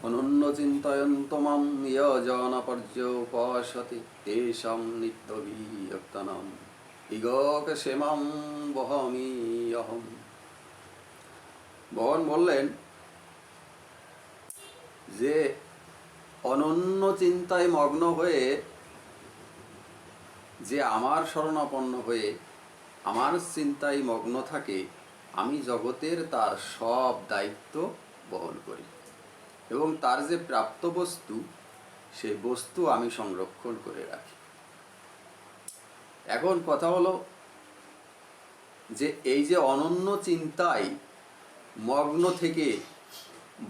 অনন্য চিন্তয়ন্ত মাম ইয়জনপর্যুপাসতে তেষাং নিত্যবিয়ক্তনাম ইগকশেমাং বহমি অহম। ভগবান বললেন যে অনন্য চিন্তায় মগ্ন হয়ে যে আমার শরণাপন্ন হয়ে আমার চিন্তায় মগ্ন থাকে, আমি জগতের তার সব দায়িত্ব বহন করি এবং তার যে প্রাপ্ত বস্তু সেই বস্তু আমি সংরক্ষণ করে রাখি। এখন কথা হলো যে এই যে অনন্য চিন্তায় মগ্ন থেকে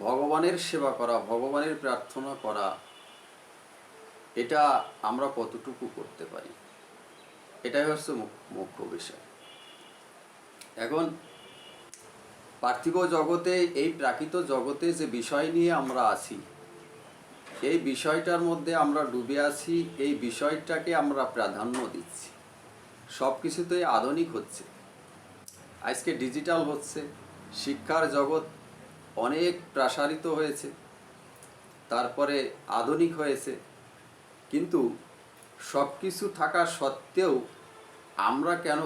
ভগবানের সেবা করা, ভগবানের প্রার্থনা করা, এটা আমরা কতটুকু করতে পারি, এটাই হচ্ছে মুখ্য বিষয়। এখন পার্থিব জগতে, এই প্রাকৃত জগতে যে বিষয় নিয়ে আমরা আছি, এই বিষয়টার মধ্যে আমরা ডুবে আছি, এই বিষয়টাকে আমরা প্রাধান্য দিচ্ছি। সব কিছুতেই আধুনিক হচ্ছে, আজকে ডিজিটাল হচ্ছে, শিক্ষার জগৎ অনেক প্রসারিত হয়েছে, তারপরে আধুনিক হয়েছে, কিন্তু সব কিছু থাকা সত্ত্বেও আমরা কেন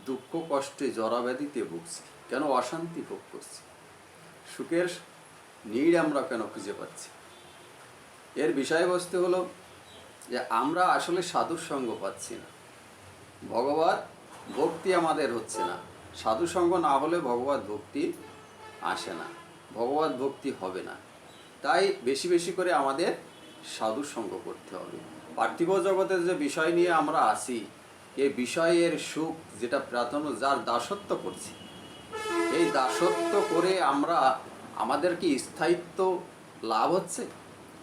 দুঃখ কষ্টে জরাব্যাধিতে ভুগছি, কেন অশান্তি ভোগ করছি, সুখের নীড় আমরা কেন খুঁজে পাচ্ছি? এর বিষয়বস্তু হলো যে আমরা আসলে সাধুর সঙ্গ পাচ্ছি না, ভগবত ভক্তি আমাদের হচ্ছে না। সাধু সঙ্গ না হলে ভগবত ভক্তি আসে না, ভগবত ভক্তি হবে না। তাই বেশি বেশি করে আমাদের সাধু সঙ্গ করতে হবে। পার্থিব জগতের যে বিষয় নিয়ে আমরা আসি, এই বিষয়ের সুখ যেটা প্রাধান্য, যার দাসত্ব করছি, এই দাসত্ব করে আমরা, আমাদের কি স্থায়িত্ব লাভ হচ্ছে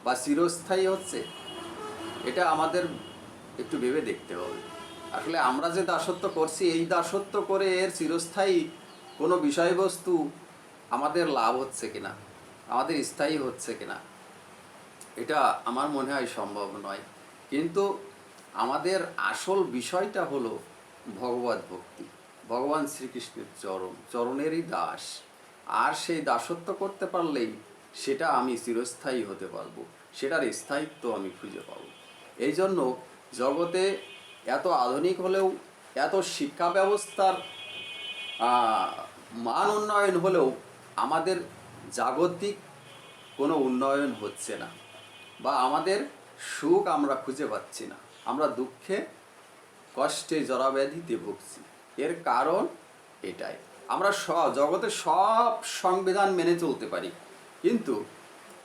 বা চিরস্থায়ী হচ্ছে? এটা আমাদের একটু ভেবে দেখতে হবে। আসলে আমরা যে দাসত্ব করছি, এই দাসত্ব করে এর চিরস্থায়ী কোনো বিষয়বস্তু আমাদের লাভ হচ্ছে কিনা, আমাদের স্থায়ী হচ্ছে কিনা, এটা আমার মনে হয় সম্ভব নয়। কিন্তু আমাদের আসল বিষয়টা হলো ভগবত ভক্তি, ভগবান শ্রীকৃষ্ণের চরণেরই দাস। আর সেই দাসত্ব করতে পারলেই সেটা আমি চিরস্থায়ী হতে পারবো, সেটার স্থায়িত্ব আমি খুঁজে পাবো। এই জন্য জগতে এত আধুনিক হলেও, এত শিক্ষা ব্যবস্থার মান উন্নয়ন হলেও আমাদের জাগতিক কোনো উন্নয়ন হচ্ছে না, বা আমাদের সুখ আমরা খুঁজে পাচ্ছি না, আমরা দুঃখে কষ্টে জরাব্যাধিতে ভুগছি। এর কারণ এটাই, আমরা জগতের সব সংবিধান মেনে চলতে পারি, কিন্তু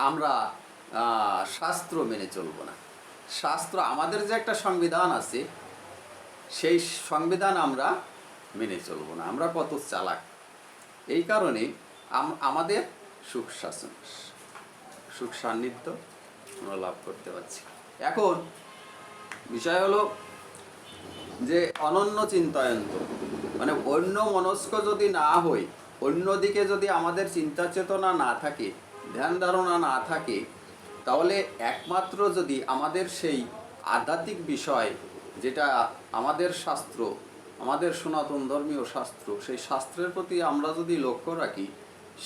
আমরা শাস্ত্র মেনে চলব না। শাস্ত্র, আমাদের যে একটা সংবিধান আছে, সেই সংবিধান আমরা মেনে চলব না। আমরা কত চালাক! এই কারণে আমাদের সুখ শাসন, সুখ সান্নিধ্য আমরা লাভ করতে পারছি। এখন বিষয় হলো যে অনন্য চিন্তায়ন্ত, মানে অন্য মনস্ক যদি না হই, অন্যদিকে যদি আমাদের চিন্তা চেতনা না থাকে, ধ্যান ধারণা না থাকে, তাহলে একমাত্র যদি আমাদের সেই আধ্যাত্মিক বিষয়, যেটা আমাদের শাস্ত্র, আমাদের সনাতন ধর্মীয় শাস্ত্র, সেই শাস্ত্রের প্রতি আমরা যদি লক্ষ্য রাখি,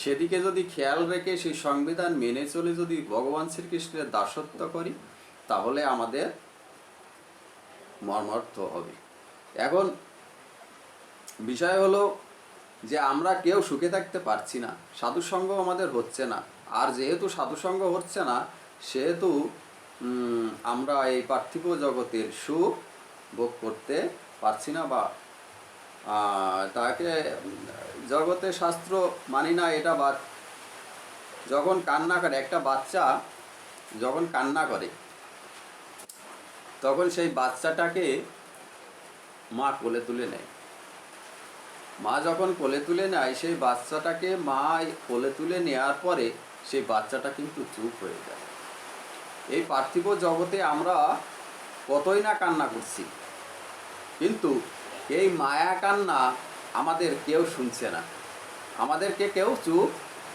সেদিকে যদি খেয়াল রেখে সেই সংবিধান মেনে চলে যদি ভগবান শ্রীকৃষ্ণের দাসত্ব করি, তাহলে আমাদের মর্মার্থ হবে। এখন বিষয় হলো যে আমরা কেউ সুখে থাকতে পারছি না, সাধুসঙ্গ আমাদের হচ্ছে না। আর যেহেতু সাধুসঙ্গ হচ্ছে না, সেহেতু আমরা এই পার্থিব জগতের সুখ ভোগ করতে পারছি না, বা তাকে জগতে শাস্ত্র মানি না, এটা বাদ। যখন কান্না করে, একটা বাচ্চা যখন কান্না করে, তখন সেই বাচ্চাটাকে মা কোলে তুলে নেয়। মা যখন কোলে তুলে নেয়, সেই বাচ্চাটাকে মা কোলে তুলে নেওয়ার পরে সেই বাচ্চাটা কিন্তু চুপ হয়ে যায়। এই পার্থিব জগতে আমরা কতই না কান্না করছি, কিন্তু এই মায়া কান্না আমাদের কেউ শুনছে না, আমাদেরকে কেউ চুপ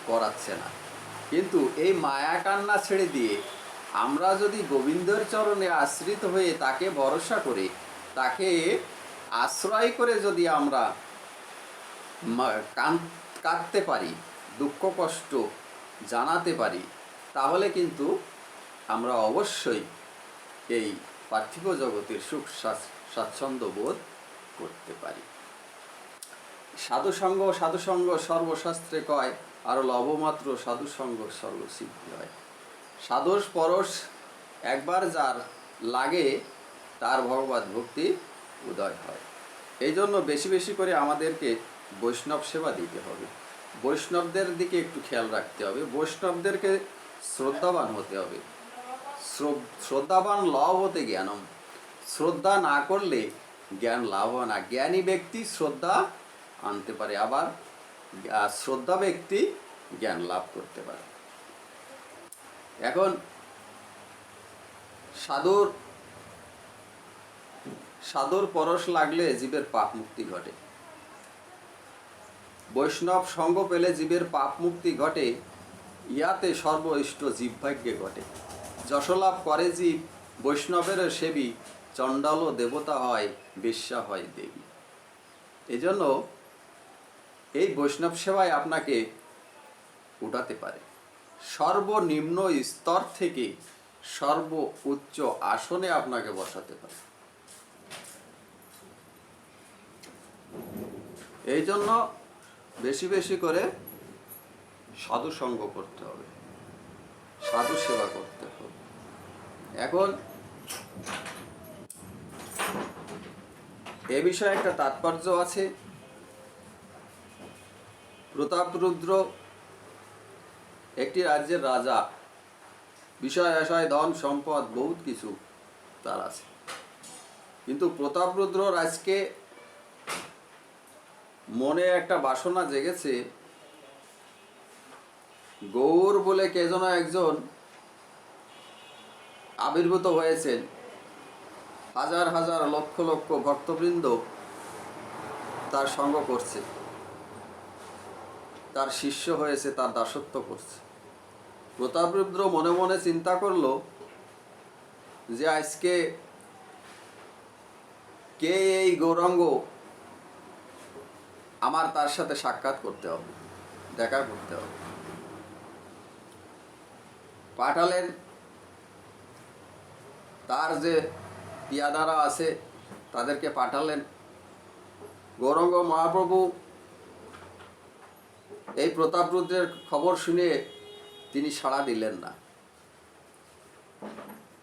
করাচ্ছে না। কিন্তু এই মায়া কান্না ছেড়ে দিয়ে আমরা যদি গোবিন্দের চরণে আশ্রিত হয়ে তাকে ভরসা করে, তাকে আশ্রয় করে যদি আমরা কাঁদতে পারি, দুঃখ কষ্ট জানাতে পারি, তাহলে কিন্তু আমরা অবশ্যই এই পার্থিব জগতের সুখ স্বাচ্ছন্দ্য বোধ করতে পারি। সাধুসঙ্গ সাধুসঙ্গ সর্বশাস্ত্রে কয়, আর লবমাত্র সাধুসঙ্গ সর্বসিদ্ধি হয়। সাধুস পরশ একবার যার লাগে তার ভগবত ভক্তি উদয় হয়। এই জন্য বেশি বেশি করে আমাদেরকে বৈষ্ণব সেবা দিতে হবে, বৈষ্ণবদের দিকে একটু খেয়াল রাখতে হবে, বৈষ্ণবদেরকে শ্রদ্ধাবান হতে হবে। শ্রদ্ধাবান লাভ হতে জ্ঞানম, শ্রদ্ধা না করলে জ্ঞান লাভ হয় না। জ্ঞানী ব্যক্তি শ্রদ্ধা আনতে পারে, আবার শ্রদ্ধা ব্যক্তি জ্ঞান লাভ করতে পারে। এখন সাধুর পরশ লাগলে জীবের পাপ মুক্তি ঘটে, বৈষ্ণব সঙ্গ পেলে জীবের পাপ মুক্তি ঘটে, ইহাতে সর্বইষ্ট জীবভাগ্যে ঘটে। যশলাভ করে জীব বৈষ্ণবের সেবী, চণ্ডাল দেবতা হয়, বেশ্যা হয় দেবী। এই জন্য এই বৈষ্ণব সেবায় আপনাকে উঠাতে পারে, সর্বনিম্ন স্তর থেকে সর্ব উচ্চ আসনে আপনাকে বসাতে পারে। এই জন্য বেশি বেশি করে সাধু সঙ্গ করতে হবে, সাধু সেবা করতে হবে। এখন এ বিষয়ে একটা তাৎপর্য আছে। প্রতাপরুদ্র একটি রাজ্যের রাজা, বিষয় আশয় ধন সম্পদ বহুত কিছু তার আছে, কিন্তু প্রতাপরুদ্র আজকে মনে একটা বাসনা জেগেছে, গৌর বলে কে যেন একজন আবির্ভূত হয়েছেন, হাজার হাজার লক্ষ লক্ষ ভক্তবৃন্দ তার সঙ্গ করছে, তার শিষ্য হয়েছে, তার দাসত্ব করছে। প্রতাপরুদ্র মনে মনে চিন্তা করলো যে আজকে কে এই গৌরাঙ্গ, আমার তার সাথে সাক্ষাৎ করতে হবে, দেখা করতে হবে। পাঠালেন, তার যে পিয়াদারা আছে তাদেরকে পাঠালেন। গৌরাঙ্গ মহাপ্রভু এই প্রতাপরুদ্রের খবর শুনে তিনি সাড়া দিলেন না।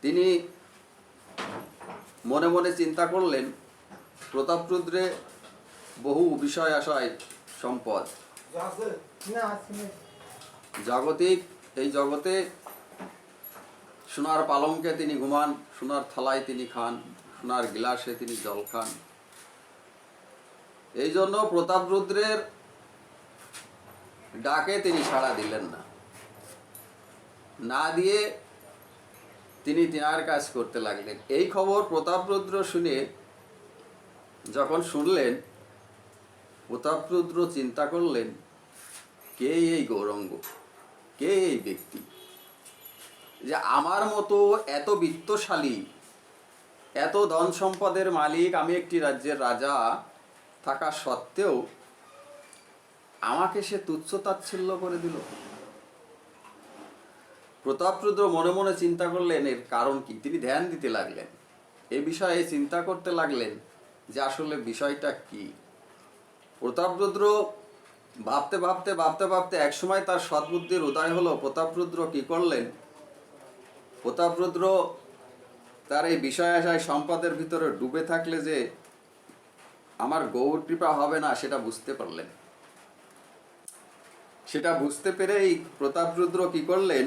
তিনি মনে মনে চিন্তা করলেন, প্রতাপরুদ্রে বহু বিষয় আশয় সম্পদ, জাগতিক, এই জগতে সোনার পালঙ্কে তিনি ঘুমান, সোনার থালায় তিনি খান, সোনার গিলাসে তিনি জল খান। এই জন্য প্রতাপরুদ্রের ডাকে তিনি সাড়া দিলেন না, না দিয়ে তিনি তিনার কাজ করতে লাগলেন। এই খবর প্রতাপরুদ্র শুনে যখন শুনলেন, প্রতাপরুদ্র চিন্তা করলেন, কে এই গৌরাঙ্গ, কে এই ব্যক্তি যে আমার মতো এত বিত্তশালী, এত ধন সম্পদের মালিক, আমি একটি রাজ্যের রাজা থাকা সত্ত্বেও আমাকে সে তুচ্ছ তাচ্ছিল্য করে দিল। প্রতাপরুদ্র মনে মনে চিন্তা করলেন এর কারণ কি। তিনি ধ্যান দিতে লাগলেন, এ বিষয়ে চিন্তা করতে লাগলেন যে আসলে বিষয়টা কি। প্রতাপরুদ্র ভাবতে ভাবতে ভাবতে ভাবতে একসময় তার সদ্বুদ্ধির উদয় হলো। প্রতাপরুদ্র কি করলেন, প্রতাপরুদ্র তার এই বিষয় আশায় সম্পদের ভিতরে ডুবে থাকলে যে আমার গৌর কৃপা হবে না সেটা বুঝতে পারলেন। সেটা বুঝতে পেরেই প্রতাপরুদ্র কি করলেন,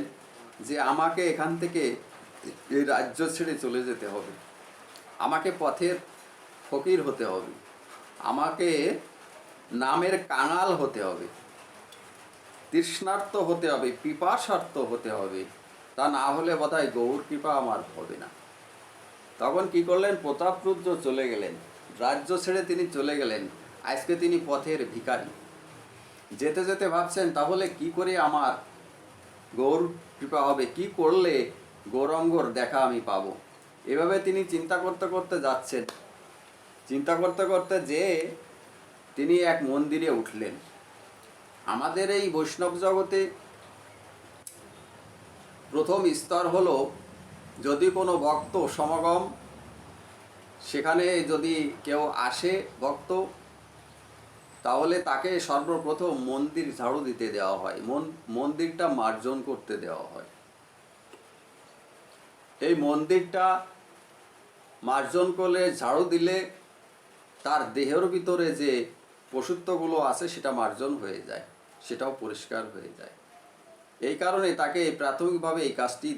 যে আমাকে এখান থেকে এই রাজ্য ছেড়ে চলে যেতে হবে, আমাকে পথের ফকির হতে হবে, আমাকে নামের কাঙাল হতে হবে, তৃষ্ণার্ত হতে হবে, পিপাসার্ত হতে হবে, তা না হলে বোধহয় গৌর কৃপা আমার হবে না। তখন কি করলেন, প্রতাপরুদ্র চলে গেলেন, রাজ্য ছেড়ে তিনি চলে গেলেন। আজকে তিনি পথের ভিখারি। যেতে যেতে ভাবছেন তাহলে কি করে আমার গৌর কৃপা হবে, কি করলে গৌরাঙ্গর দেখা আমি পাবো। এভাবে তিনি চিন্তা করতে করতে যাচ্ছেন। চিন্তা করতে করতে যে তিনি এক মন্দিরে উঠলেন। আমাদের এই বৈষ্ণব জগতে প্রথম স্তর হলো, যদি কোনো ভক্ত সমাগম, সেখানে যদি কেউ আসে ভক্ত, তাহলে তাকে সর্বপ্রথম মন্দির ঝাড়ু দিতে দেওয়া হয়, মন্দিরটা মার্জন করতে দেওয়া হয়। এই মন্দিরটা মার্জন করলে, ঝাড়ু দিলে তার দেহের ভিতরে যে পশুত্বগুলো আছে সেটা মার্জন হয়ে যায়, সেটাও পরিষ্কার হয়ে যায়। এই কারণে তাকে প্রাথমিকভাবে এই কাজটি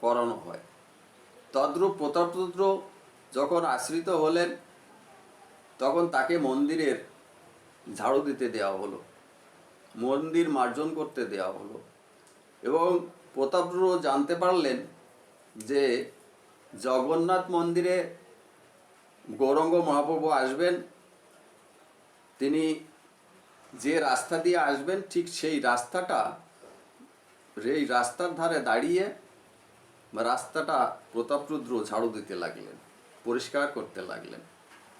করানো হয়। তদ্রূপ প্রতাপরুদ্র যখন আশ্রিত হলেন, তখন তাকে মন্দিরের ঝাড়ু দিতে দেওয়া হলো, মন্দির মার্জন করতে দেওয়া হলো। এবং প্রতাপরুদ্র জানতে পারলেন যে জগন্নাথ মন্দিরে গৌরাঙ্গ মহাপ্রভু আসবেন, তিনি যে রাস্তা দিয়ে আসবেন ঠিক সেই রাস্তার ধারে দাঁড়িয়ে রাস্তাটা প্রতাপরুদ্র ঝাড়ু দিতে লাগলেন, পরিষ্কার করতে লাগলেন।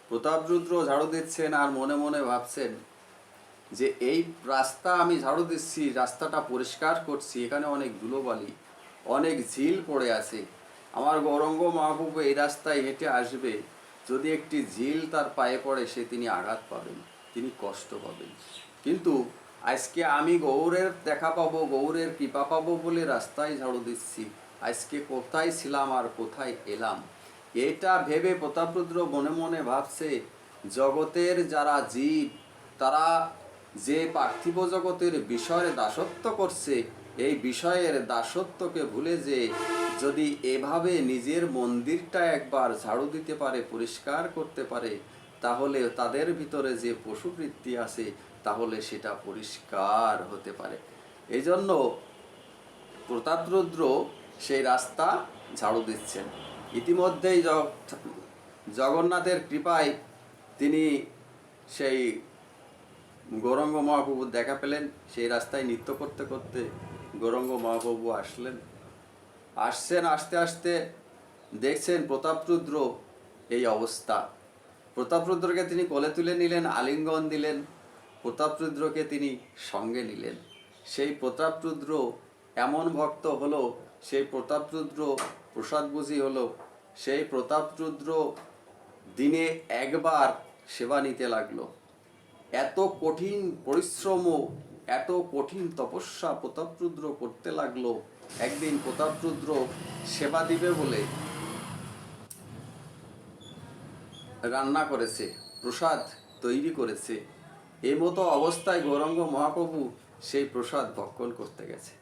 প্রতাপরুদ্র ঝাড়ু দিচ্ছেন আর মনে মনে ভাবছেন যে এই রাস্তা আমি ঝাড়ু দিচ্ছি, রাস্তাটা পরিষ্কার করছি, এখানে অনেক ধুলোবালি, অনেক ঝিল পড়ে আছে। আমার গৌরাঙ্গ মহাপ্রভু এই রাস্তায় হেঁটে আসবে, যদি একটি ঝিল তার পায়ে পড়ে তিনি আঘাত পাবেন, তিনি কষ্ট পাবেন। কিন্তু আজকে আমি গৌরের দেখা পাবো, গৌরের কৃপা পাবো বলে রাস্তায় ঝাড়ু দিচ্ছি, আজকে কোথায় ছিলাম আর কোথায় এলাম। এটা ভেবে প্রতাপরুদ্র মনে মনে ভাবছে, জগতের যারা জীব, তারা যে পার্থিব জগতের বিষয়ের দাসত্ব করছে, এই বিষয়ের দাসত্বকে ভুলে যে যদি এভাবে নিজের মন্দিরটা একবার ঝাড়ু দিতে পারে, পরিষ্কার করতে পারে, তাহলে তাদের ভিতরে যে পশুবৃত্তি আছে তাহলে সেটা পরিষ্কার হতে পারে। এই জন্য প্রতাপরুদ্র সেই রাস্তা ঝাড়ু দিচ্ছেন। ইতিমধ্যেই জগন্নাথের কৃপায় তিনি সেই গৌরাঙ্গ মহাপ্রভুর দেখা পেলেন। সেই রাস্তায় নৃত্য করতে করতে গৌরাঙ্গ মহাপ্রভু আসছেন। আস্তে আস্তে দেখছেন প্রতাপরুদ্র এই অবস্থা। প্রতাপরুদ্রকে তিনি কোলে তুলে নিলেন, আলিঙ্গন দিলেন, প্রতাপরুদ্রকে তিনি সঙ্গে নিলেন। সেই প্রতাপরুদ্র এমন ভক্ত হলো, সেই প্রতাপরুদ্র প্রসাদভোজী হলো, সেই প্রতাপরুদ্র দিনে একবার সেবা নিতে লাগলো। এত কঠিন পরিশ্রম, এত কঠিন তপস্যা প্রতাপরুদ্র করতে লাগলো। একদিন প্রতাপরুদ্র সেবা দিবে বলে রান্না করেছে, প্রসাদ তৈরি করেছে। এই মতো অবস্থায় গৌরাঙ্গ মহাপ্রভু সেই প্রসাদ ভক্ষণ করতে গেছে।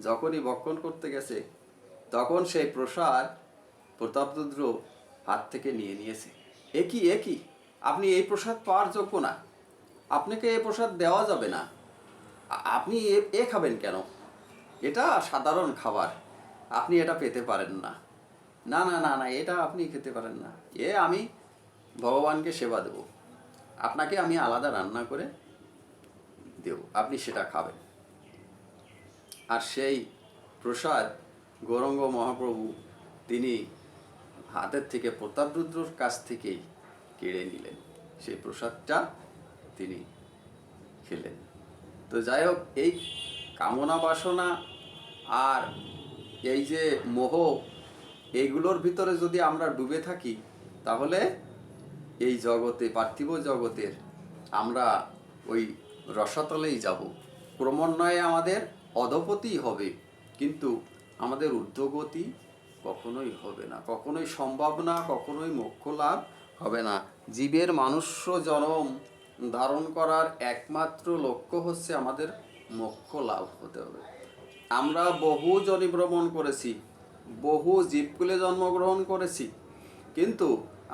যখনই ভক্ষণ করতে গেছে, তখন সেই প্রসাদ প্রতাপরুদ্র হাত থেকে নিয়ে নিয়েছে। একই আপনি এই প্রসাদ পাওয়ার যোগ্য না, আপনাকে এই প্রসাদ দেওয়া যাবে না, আপনি এ খাবেন কেন? এটা সাধারণ খাবার, আপনি এটা পেতে পারেন না। না না না না, এটা আপনি খেতে পারেন না, আমি ভগবানকে সেবা দেব, আপনাকে আমি আলাদা রান্না করে দেব, আপনি সেটা খাবেন। আর সেই প্রসাদ গৌরাঙ্গ মহাপ্রভু তিনি হাতের থেকে প্রতাপরুদ্রর কাছ থেকেই কেড়ে নিলেন, সেই প্রসাদটা তিনি খেলেন। তো যাই হোক, এই কামনা বাসনা আর এই যে মোহ, এইগুলোর ভিতরে যদি আমরা ডুবে থাকি, তাহলে এই জগতে, পার্থিব জগতের আমরা ওই রসাতলেই যাব। ক্রমান্বয়ে আমাদের অধপতি হবে, কিন্তু আমাদের ঊর্ধ্বগতি কখনোই হবে না, কখনোই সম্ভব না, কখনোই মোক্ষ লাভ হবে না। জীবের মনুষ্য জন্ম ধারণ করার একমাত্র লক্ষ্য হচ্ছে আমাদের মোক্ষ লাভ হতে হবে। আমরা বহু জনি ভ্রমণ করেছি, বহু জীবকুলে জন্মগ্রহণ করেছি, কিন্তু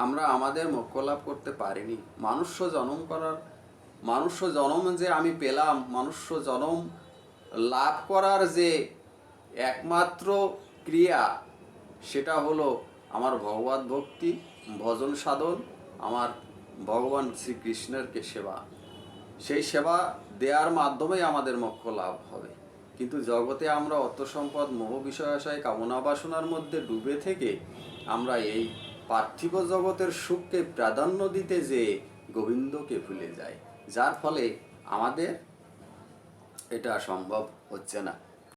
আমরা আমাদের মোক্ষ লাভ করতে পারিনি। মনুষ্য জন্ম যে আমি পেলাম, মনুষ্য জন্ম লাভ করার যে একমাত্র ক্রিয়া, সেটা হলো আমার ভগবত ভক্তি, ভজন সাধন, আমার ভগবান শ্রীকৃষ্ণেরকে সেবা। সেই সেবা দেওয়ার মাধ্যমেই আমাদের মোক্ষ লাভ হবে। কিন্তু জগতে আমরা অর্থ সম্পদ, মোহ, বিষয় আশায়, কামনা বাসনার মধ্যে ডুবে থেকে আমরা এই পার্থিব জগতের সুখকে প্রাধান্য দিতে যেয়ে গোবিন্দকে ভুলে যাই, যার ফলে আমাদের এটা সম্ভব হচ্ছে না।